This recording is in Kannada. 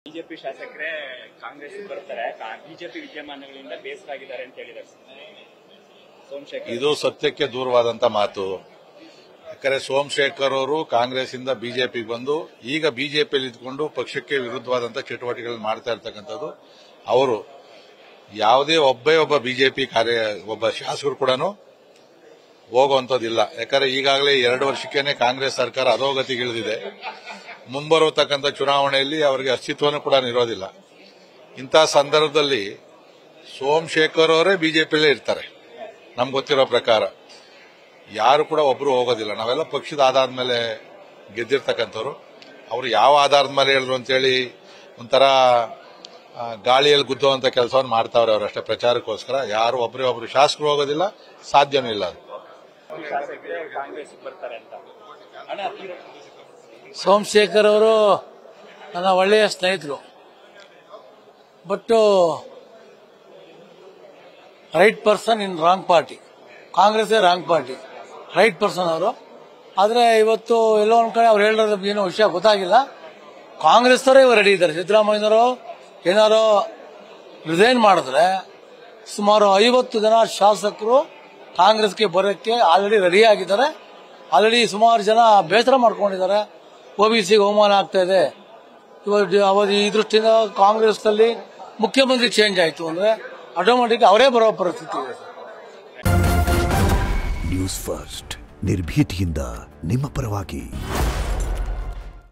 ಬಿಜೆಪಿ ಶಾಸಕರೇ ಕಾಂಗ್ರೆಸ್ ಬರ್ತಾರೆ, ಬಿಜೆಪಿ ವಿದ್ಯಮಾನಗಳಿಂದ ಬೇಸರಾಗಿದ್ದಾರೆ ಅಂತ ಹೇಳಿದ್ದಾರೆ ಸೋಮಶೇಖರ್. ಇದು ಸತ್ಯಕ್ಕೆ ದೂರವಾದಂತ ಮಾತು. ಯಾಕಂದ್ರೆ ಸೋಮಶೇಖರ್ ಅವರು ಕಾಂಗ್ರೆಸ್ ಇಂದ ಬಿಜೆಪಿಗೆ ಬಂದು ಈಗ ಬಿಜೆಪಿಯಲ್ಲಿ ಇದ್ಕೊಂಡು ಪಕ್ಷಕ್ಕೆ ವಿರುದ್ಧವಾದಂತ ಚಟುವಟಿಕೆಗಳನ್ನು ಮಾಡ್ತಾ ಇರ್ತಕ್ಕಂಥದ್ದು. ಅವರು ಯಾವುದೇ ಒಬ್ಬ ಬಿಜೆಪಿ ಒಬ್ಬ ಶಾಸಕರು ಕೂಡ ಹೋಗುವಂತದ್ದಿಲ್ಲ. ಯಾಕಂದ್ರೆ ಈಗಾಗಲೇ 2 ವರ್ಷಕ್ಕೇನೆ ಕಾಂಗ್ರೆಸ್ ಸರ್ಕಾರ ಅಧೋಗತಿಗಿಳಿದಿದೆ. ಮುಂಬರತಕ್ಕಂಥ ಚುನಾವಣೆಯಲ್ಲಿ ಅವರಿಗೆ ಅಸ್ತಿತ್ವನೂ ಕೂಡ ಇರೋದಿಲ್ಲ. ಇಂತಹ ಸಂದರ್ಭದಲ್ಲಿ ಸೋಮಶೇಖರ್ ಅವರೇ ಬಿಜೆಪಿಯಲ್ಲೇ ಇರ್ತಾರೆ. ನಮ್ಗೆ ಗೊತ್ತಿರೋ ಪ್ರಕಾರ ಯಾರು ಕೂಡ ಒಬ್ರು ಹೋಗೋದಿಲ್ಲ. ನಾವೆಲ್ಲ ಪಕ್ಷದ ಆಧಾರದ ಮೇಲೆ ಗೆದ್ದಿರ್ತಕ್ಕಂಥವ್ರು. ಅವರು ಯಾವ ಆಧಾರದ ಮೇಲೆ ಹೇಳಿದ್ರು ಅಂತೇಳಿ ಒಂಥರ ಗಾಳಿಯಲ್ಲಿ ಗುದ್ದುವಂತ ಕೆಲಸವನ್ನು ಮಾಡ್ತಾವ್ರೆ ಅವರಷ್ಟೇ ಪ್ರಚಾರಕ್ಕೋಸ್ಕರ. ಯಾರು ಒಬ್ರು ಶಾಸಕರು ಹೋಗೋದಿಲ್ಲ, ಸಾಧ್ಯನೂ ಇಲ್ಲ. ಸೋಮಶೇಖರ್ ಅವರು ನನ್ನ ಒಳ್ಳೆಯ ಸ್ನೇಹಿತರು. But right person in wrong party. Congress wrong party, right person ಅವರು. ಆದ್ರೆ ಇವತ್ತು ಎಲ್ಲೋ ಒಂದ್ ಕಡೆ ಅವ್ರು ಹೇಳಿರೋದು ಏನೋ ವಿಷಯ ಗೊತ್ತಾಗಿಲ್ಲ. ಕಾಂಗ್ರೆಸ್ ಅವರೇ ರೆಡಿ ಇದ್ದಾರೆ. ಸಿದ್ದರಾಮಯ್ಯನವರು ಏನಾರೋ ರಿಸೈನ್ ಮಾಡಿದ್ರೆ ಸುಮಾರು 50 ಜನ ಶಾಸಕರು ಕಾಂಗ್ರೆಸ್ಗೆ ಬರೋಕ್ಕೆ ಆಲ್ರೆಡಿ ರೆಡಿ ಆಗಿದ್ದಾರೆ. ಆಲ್ರೆಡಿ ಸುಮಾರು ಜನ ಬೇಸರ ಮಾಡ್ಕೊಂಡಿದ್ದಾರೆ. ಓಬಿಸಿಗೆ ಅವಮಾನ ಆಗ್ತಾ ಇದೆ. ಈ ದೃಷ್ಟಿಯಿಂದ ಕಾಂಗ್ರೆಸ್ ನಲ್ಲಿ ಮುಖ್ಯಮಂತ್ರಿ ಚೇಂಜ್ ಆಯ್ತು ಅಂದ್ರೆ ಆಟೋಮೆಟಿಕ್ ಅವರೇ ಬರೋ ಪರಿಸ್ಥಿತಿ ಇದೆ. ನ್ಯೂಸ್ ಫಸ್ಟ್, ನಿರ್ಭೀತಿಯಿಂದ ನಿಮ್ಮ ಪರವಾಗಿ.